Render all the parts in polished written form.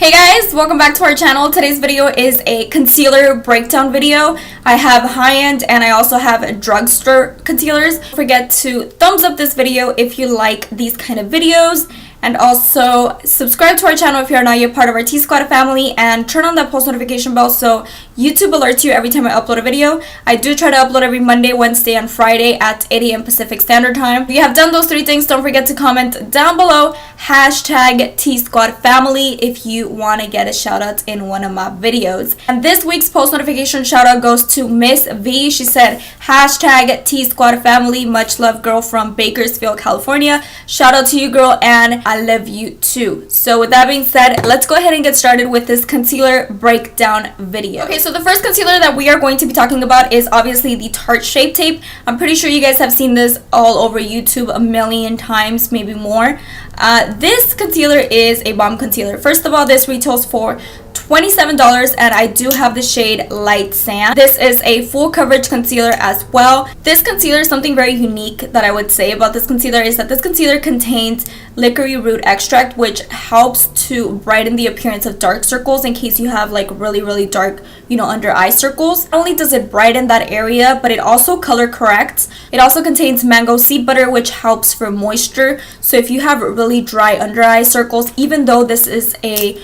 Hey guys, welcome back to our channel. Today's video is a concealer breakdown video. I have Highend and I also have Drugstore concealers. Don't forget to thumbs up this video if you like these kind of videos, and also subscribe to our channel if you're not yet part of our TSQUAD family, and turn on that post notification bell so YouTube alerts you every time I upload a video. I do try to upload every Monday, Wednesday, and Friday at 8 a.m. Pacific Standard Time. If you have done those three things, don't forget to comment down below hashtag TSQUADFamily if you want to get a shout out in one of my videos. And this week's post notification shout out goes to Miss V. She said hashtag TSQUADFamily, much love girl from Bakersfield, California. Shout out to you, girl, and I love you too. So with that being said, let's go ahead and get started with this concealer breakdown video. Okay, so the first concealer that we are going to be talking about is obviously the Tarte Shape Tape. I'm pretty sure you guys have seen this all over YouTube a million times, maybe more. This concealer is a bomb concealer. First of all, this retails for $27 and I do have the shade Light Sand. This is a full coverage concealer as well. This concealer, something very unique that I would say about this concealer is that this concealer contains licorice root extract, which helps to brighten the appearance of dark circles in case you have like really dark, under eye circles. Not only does it brighten that area, but it also color corrects. It also contains mango seed butter, which helps for moisture. So if you have really dry under eye circles, even though this is a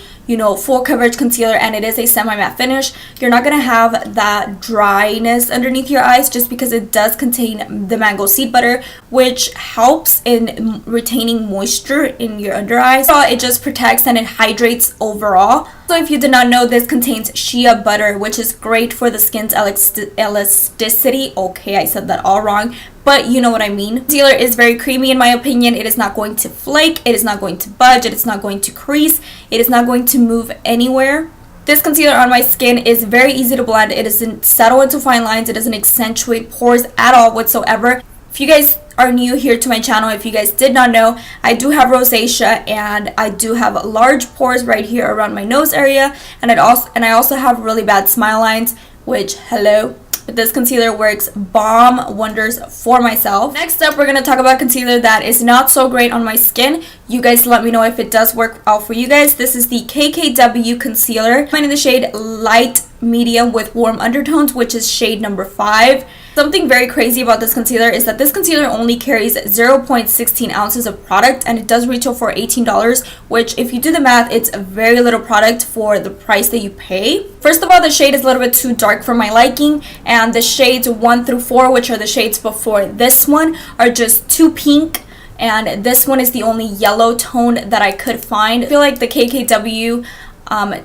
full coverage concealer and it is a semi-matte finish, you're not going to have that dryness underneath your eyes just because it does contain the mango seed butter, which helps in retaining moisture in your under eyes. So it just protects and it hydrates overall. So if you did not know, this contains shea butter, which is great for the skin's elasticity. Okay, I said that all wrong, but you know what I mean. Concealer is very creamy in my opinion. It is not going to flake, it is not going to budge, it is not going to crease, it is not going to move anywhere. This concealer on my skin is very easy to blend. It doesn't settle into fine lines, it doesn't accentuate pores at all whatsoever. If you guys are new here to my channel, if you guys did not know, I do have rosacea and I do have large pores right here around my nose area, and I also have really bad smile lines, which hello. But this concealer works bomb wonders for myself. Next up, we're going to talk about concealer that is not so great on my skin. You guys let me know if it does work out for you guys. This is the KKW concealer. I'm in the shade light medium with warm undertones, which is shade number 5. Something very crazy about this concealer is that this concealer only carries 0.16 ounces of product and it does retail for $18, which if you do the math, it's a very little product for the price that you pay. First of all, the shade is a little bit too dark for my liking, and the shades 1 through 4, which are the shades before this one, are just too pink, and this one is the only yellow tone that I could find. I feel like the KKW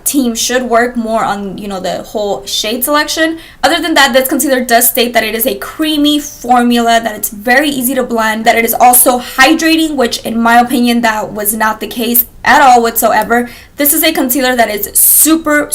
team should work more on the whole shade selection. Other than that, this concealer does state that it is a creamy formula, that it's very easy to blend, that it is also hydrating, which in my opinion that was not the case at all whatsoever. This is a concealer that is super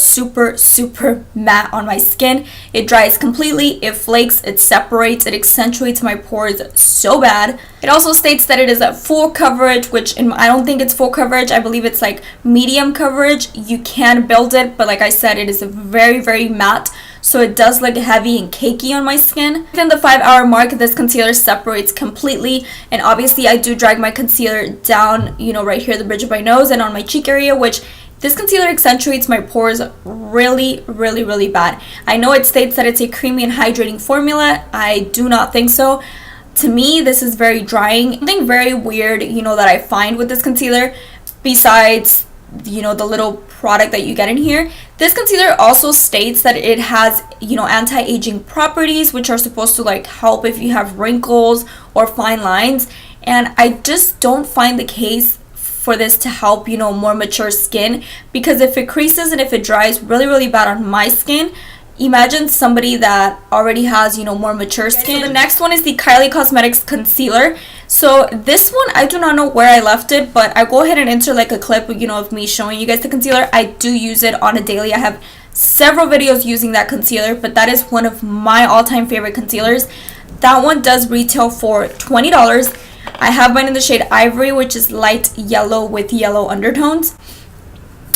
matte on my skin. It dries completely, it flakes, it separates, it accentuates my pores so bad. It also states that it is a full coverage, which I don't think it's full coverage. I believe it's like medium coverage. You can build it, but like I said, it is a very matte, so it does look heavy and cakey on my skin. Within the 5-hour mark, this concealer separates completely, and obviously I do drag my concealer down, right here, the bridge of my nose and on my cheek area, which this concealer accentuates my pores really bad. I know it states that it's a creamy and hydrating formula. I do not think so. To me, this is very drying. Something very weird, that I find with this concealer, besides the little product that you get in here, this concealer also states that it has anti-aging properties, which are supposed to like help if you have wrinkles or fine lines, and I just don't find the case for this to help more mature skin, because if it creases and if it dries really bad on my skin, imagine somebody that already has more mature skin. So the next one is the Kylie Cosmetics concealer. So this one, I do not know where I left it, but I go ahead and insert like a clip of me showing you guys the concealer. I do use it on a daily. I have several videos using that concealer, but that is one of my all-time favorite concealers. That one does retail for $20. I have mine in the shade Ivory, which is light yellow with yellow undertones.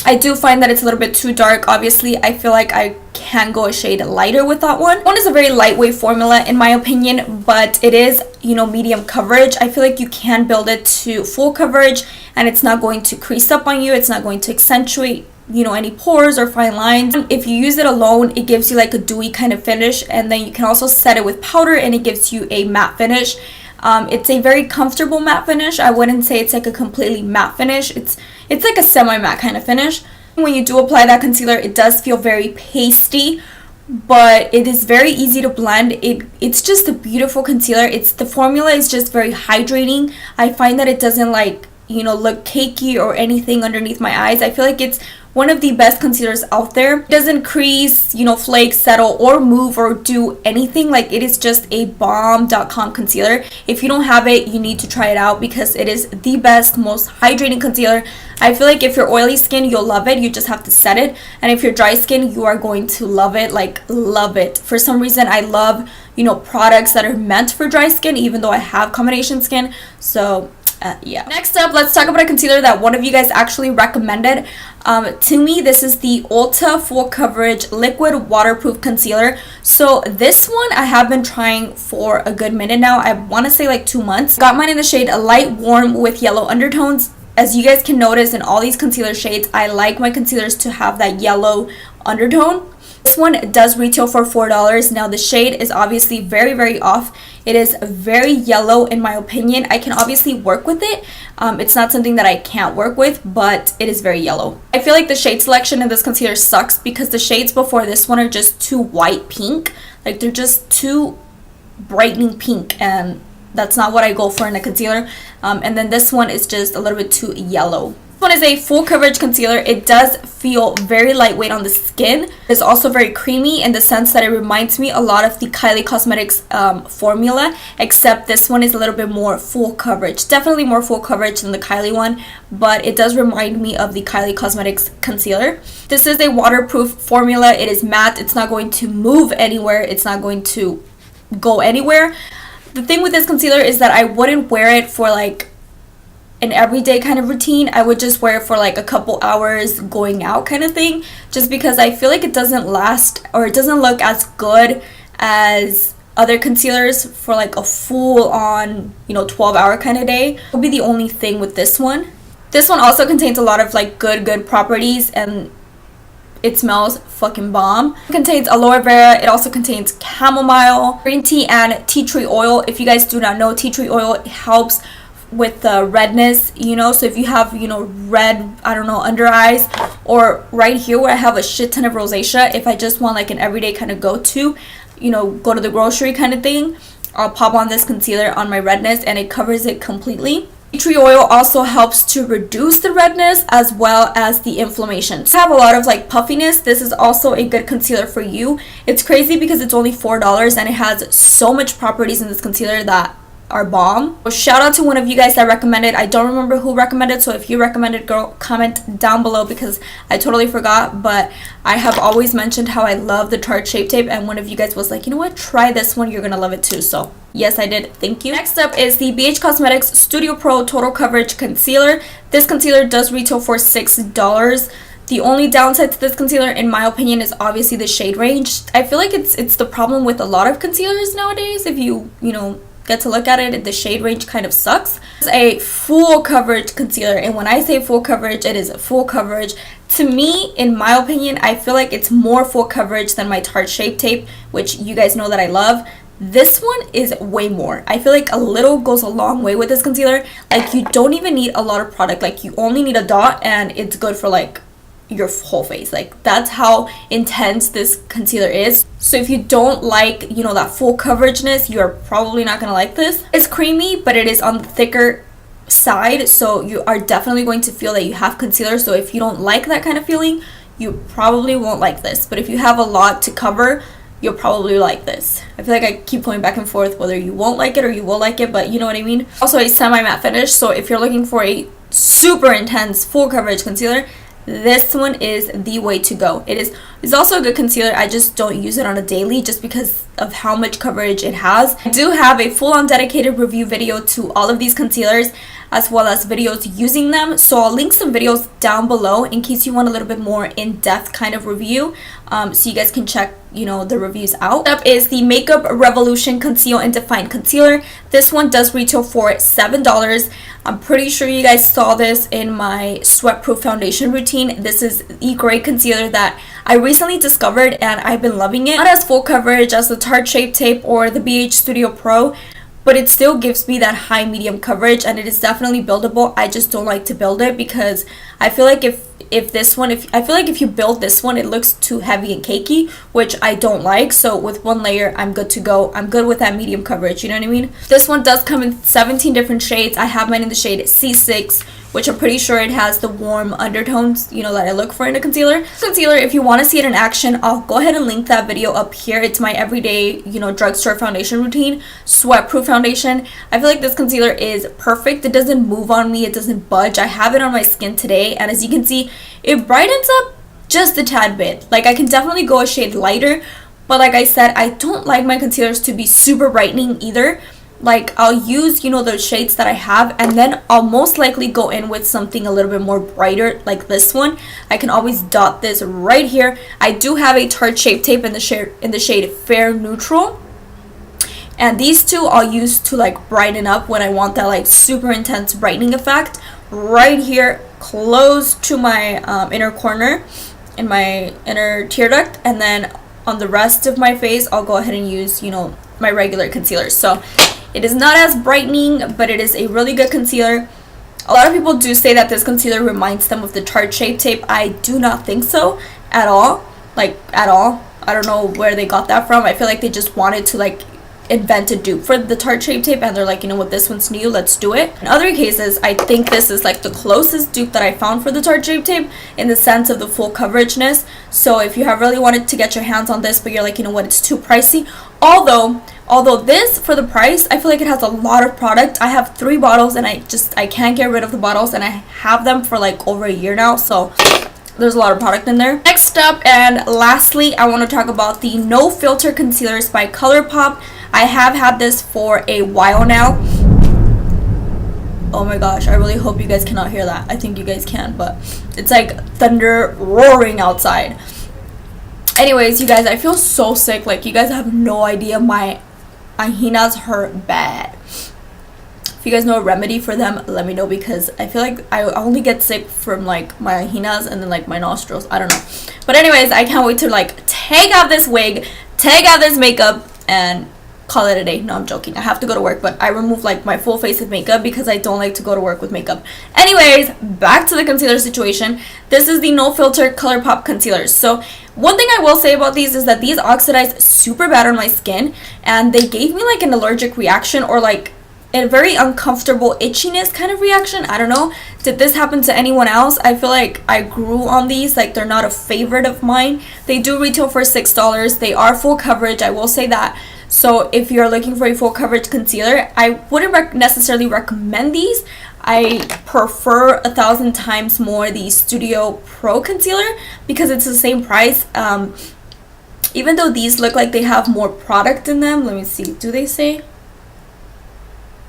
I do find that it's a little bit too dark. Obviously, I feel like I can go a shade lighter with that one. One is a very lightweight formula in my opinion, but it is, medium coverage. I feel like you can build it to full coverage and it's not going to crease up on you. It's not going to accentuate any pores or fine lines. If you use it alone, it gives you like a dewy kind of finish, and then you can also set it with powder and it gives you a matte finish. It's a very comfortable matte finish. I wouldn't say it's like a completely matte finish. It's like a semi-matte kind of finish. When you do apply that concealer, it does feel very pasty, but it is very easy to blend. It's just a beautiful concealer. The formula is just very hydrating. I find that it doesn't like look cakey or anything underneath my eyes. I feel like it's one of the best concealers out there. It doesn't crease, flake, settle, or move or do anything. Like, it is just a bomb.com concealer. If you don't have it, you need to try it out because it is the best, most hydrating concealer. I feel like if you're oily skin, you'll love it. You just have to set it. And if you're dry skin, you are going to love it. Like, love it. For some reason, I love, products that are meant for dry skin, even though I have combination skin. So yeah. Next up, let's talk about a concealer that one of you guys actually recommended to me. This is the Ulta Full Coverage Liquid Waterproof Concealer. So this one I have been trying for a good minute now. I want to say like 2 months. Got mine in the shade Light Warm with yellow undertones. As you guys can notice in all these concealer shades, I like my concealers to have that yellow undertone. This one does retail for $4. Now the shade is obviously very, very off. It is very yellow in my opinion. I can obviously work with it. It's not something that I can't work with, but it is very yellow. I feel like the shade selection in this concealer sucks because the shades before this one are just too white pink. Like, they're just too brightening pink, and that's not what I go for in a concealer. And then this one is just a little bit too yellow. This one is a full coverage concealer. It does feel very lightweight on the skin. It's also very creamy in the sense that it reminds me a lot of the Kylie Cosmetics formula, except this one is a little bit more full coverage. Definitely more full coverage than the Kylie one, but it does remind me of the Kylie Cosmetics concealer. This is a waterproof formula. It is matte. It's not going to move anywhere. It's not going to go anywhere. The thing with this concealer is that I wouldn't wear it for like an everyday kind of routine. I would just wear it for like a couple hours going out kind of thing, just because I feel like it doesn't last, or it doesn't look as good as other concealers for like a full on 12-hour kind of day. That would be the only thing with this one. This one also contains a lot of like good properties, and it smells fucking bomb. It contains aloe vera. It also contains chamomile, green tea, and tea tree oil. If you guys do not know, tea tree oil helps with the redness, so if you have red, I don't know, under eyes, or right here where I have a shit ton of rosacea, if I just want like an everyday kind of go to the grocery kind of thing, I'll pop on this concealer on my redness and it covers it completely. Tea tree oil also helps to reduce the redness as well as the inflammation. If you have a lot of like puffiness, this is also a good concealer for you. It's crazy because it's only $4 and it has so much properties in this concealer that are bomb. So shout out to one of you guys that recommended. I don't remember who recommended, so if you recommended, girl, comment down below because I totally forgot. But I have always mentioned how I love the Tarte Shape Tape, and one of you guys was like, you know what, try this one, you're gonna love it too. So yes, I did. Thank you. Next up is the BH Cosmetics Studio Pro Total Coverage Concealer. This concealer does retail for $6. The only downside to this concealer, in my opinion, is obviously the shade range. I feel like it's the problem with a lot of concealers nowadays. If you get to look at it, the shade range kind of sucks. It's a full coverage concealer, and when I say full coverage, it is full coverage. To me, in my opinion, I feel like it's more full coverage than my Tarte Shape Tape, which you guys know that I love. This one is way more. I feel like a little goes a long way with this concealer. Like, you don't even need a lot of product. Like, you only need a dot and it's good for like your whole face. Like, that's how intense this concealer is. So if you don't like that full coverageness, you're probably not gonna like this. It's creamy, but it is on the thicker side, so you are definitely going to feel that you have concealer. So if you don't like that kind of feeling, you probably won't like this. But if you have a lot to cover, you'll probably like this. I feel like I keep going back and forth whether you won't like it or you will like it, but you know what I mean. Also a semi-matte finish, so if you're looking for a super intense full coverage concealer, this one is the way to go. It's also a good concealer. I just don't use it on a daily just because of how much coverage it has. I do have a full-on dedicated review video to all of these concealers. as well as videos using them. So I'll link some videos down below in case you want a little bit more in-depth kind of review, so you guys can check, you know, the reviews out. Up is the Makeup Revolution Conceal and Define Concealer. This one does retail for $7. I'm pretty sure you guys saw this in my Sweat Proof Foundation routine. This is the gray concealer that I recently discovered and I've been loving it. Not as full coverage as the Tarte Shape Tape or the BH Studio Pro, but it still gives me that high medium coverage, and it is definitely buildable. I just don't like to build it because I feel like if you build this one, it looks too heavy and cakey, which I don't like. So with one layer, I'm good to go. I'm good with that medium coverage, you know what I mean? This one does come in 17 different shades. I have mine in the shade C6, which I'm pretty sure it has the warm undertones, you know, that I look for in a concealer. Concealer, if you want to see it in action, I'll go ahead and link that video up here. It's my everyday, you know, drugstore foundation routine, Sweat Proof Foundation. I feel like this concealer is perfect. It doesn't move on me. It doesn't budge. I have it on my skin today, and as you can see, it brightens up just a tad bit. Like, I can definitely go a shade lighter, but like I said, I don't like my concealers to be super brightening either. Like, I'll use, you know, the shades that I have, and then I'll most likely go in with something a little bit more brighter, like this one. I can always dot this right here. I do have a Tarte Shape Tape in the shade Fair Neutral, and these two I'll use to like brighten up when I want that like super intense brightening effect. Right here, close to my inner corner, in my inner tear duct, and then on the rest of my face, I'll go ahead and use, you know, my regular concealer. So it is not as brightening, but it is a really good concealer. A lot of people do say that this concealer reminds them of the Tarte Shape Tape. I do not think so at all. Like, at all. I don't know where they got that from. I feel like they just wanted to like invent a dupe for the Tarte Shape Tape, and they're like, you know what, this one's new, let's do it. In other cases, I think this is like the closest dupe that I found for the Tarte Shape Tape in the sense of the full coverageness. So if you have really wanted to get your hands on this, but you're like, you know what, it's too pricey, although this, for the price, I feel like it has a lot of product. I have 3 bottles, and I can't get rid of the bottles, and I have them for like over a year now, so there's a lot of product in there. Next up, and lastly, I want to talk about the No Filter Concealers by ColourPop. I have had this for a while now. Oh my gosh, I really hope you guys cannot hear that. I think you guys can, but it's like thunder roaring outside. Anyways, you guys, I feel so sick. Like, you guys have no idea. My anginas hurt bad. If you guys know a remedy for them, let me know, because I feel like I only get sick from like my anginas and then like my nostrils. I don't know. But anyways, I can't wait to like take out this wig, take out this makeup, and call it a day. No, I'm joking. I have to go to work, but I remove like my full face of makeup because I don't like to go to work with makeup. Anyways, back to the concealer situation. This is the No Filter ColourPop concealers. So one thing I will say about these is that these oxidize super bad on my skin, and they gave me like an allergic reaction, or like a very uncomfortable itchiness kind of reaction. I don't know. Did this happen to anyone else? I feel like I grew on these. Like, they're not a favorite of mine. They do retail for $6. They are full coverage, I will say that. So if you're looking for a full coverage concealer, I wouldn't necessarily recommend these. I prefer 1,000 times more the Studio Pro concealer because it's the same price. Even though these look like they have more product in them. Let me see. Do they say?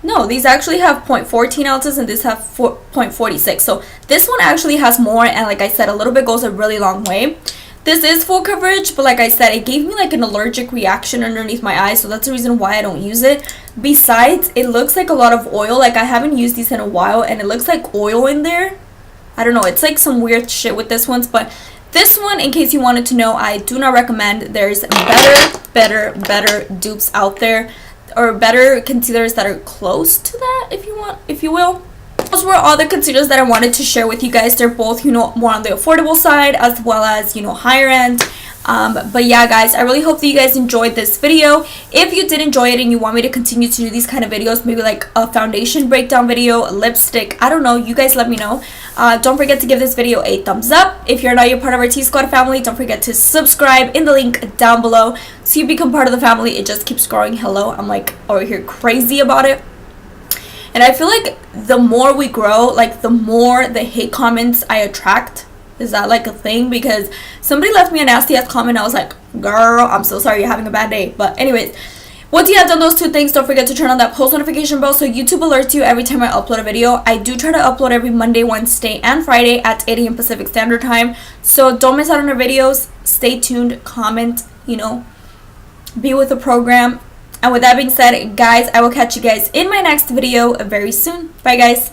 No, these actually have 0.14 ounces and this have 0.46. So this one actually has more, and like I said, a little bit goes a really long way. This is full coverage, but like I said, it gave me like an allergic reaction underneath my eyes, so that's the reason why I don't use it. Besides, it looks like a lot of oil. Like, I haven't used these in a while, and it looks like oil in there. I don't know, it's like some weird shit with this ones, but this one, in case you wanted to know, I do not recommend. There's better dupes out there, or better concealers that are close to that, if you will. Those were all the concealers that I wanted to share with you guys. They're both, you know, more on the affordable side as well as, you know, higher end. But yeah, guys, I really hope that you guys enjoyed this video. If you did enjoy it and you want me to continue to do these kind of videos, maybe like a foundation breakdown video, a lipstick, I don't know, you guys let me know. Don't forget to give this video a thumbs up. If you're not yet part of our T-Squad family, don't forget to subscribe in the link down below so you become part of the family. It just keeps growing. Hello, I'm like over here crazy about it. And I feel like the more we grow, like the more the hate comments I attract. Is that like a thing? Because somebody left me a nasty ass comment. I was like, girl, I'm so sorry you're having a bad day. But anyways, Once you have done those two things, don't forget to turn on that post notification bell so YouTube alerts you every time I upload a video. I do try to upload every Monday, Wednesday, and Friday at 8 a.m. Pacific Standard Time. So don't miss out on our videos. Stay tuned, comment, you know, be with the program. And with that being said, guys, I will catch you guys in my next video very soon. Bye, guys.